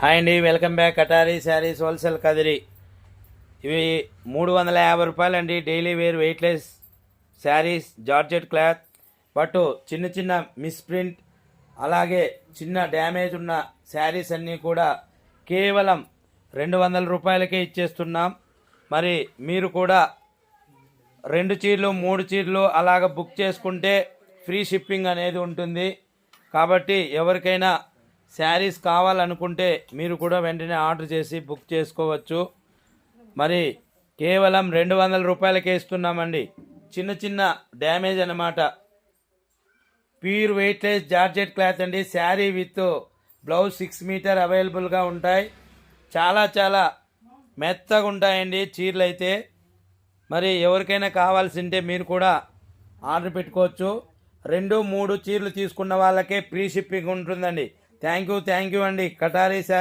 Hi అండి, welcome back. Katari sarees wholesale Kadiri. ఇవి 350 రూపాయలండి. Daily wear weightless sarees, georgette cloth. But చిన్న చిన్న మిస్ప్రింట్ అలాగే చిన్న డ్యామేజ్ ఉన్న శారీస్ అన్నీ కూడా కేవలం 200 రూపాయలకే ఇచ్చేస్తున్నాం. మరి మీరు కూడా 2 చీరలు 3 చీరలు అలాగ బుక్ చేసుకుంటే ఫ్రీ షిప్పింగ్ అనేది ఉంటుంది. కాబట్టి ఎవరికైనా శారీస్ కావాలనుకుంటే మీరు కూడా వెంటనే ఆర్డర్ చేసి బుక్ చేసుకోవచ్చు. మరి కేవలం 200 రూపాయలకే ఇస్తున్నామండి. చిన్న చిన్న డ్యామేజ్ అన్నమాట. ప్యూర్ వెయిట్లెస్ జార్జెట్ క్లాత్ అండి. శారీ విత్ బ్లౌజ్ 6 మీటర్ అవైలబుల్గా ఉంటాయి. చాలా చాలా మెత్తగా ఉంటాయండి చీరలు అయితే. మరి ఎవరికైనా కావాల్సింటే మీరు కూడా ఆర్డర్ పెట్టుకోవచ్చు. 2-3 చీరలు తీసుకున్న వాళ్ళకే ఫ్రీ షిప్పింగ్ ఉంటుందండి. థ్యాంక్ యూ అండి. కటారీ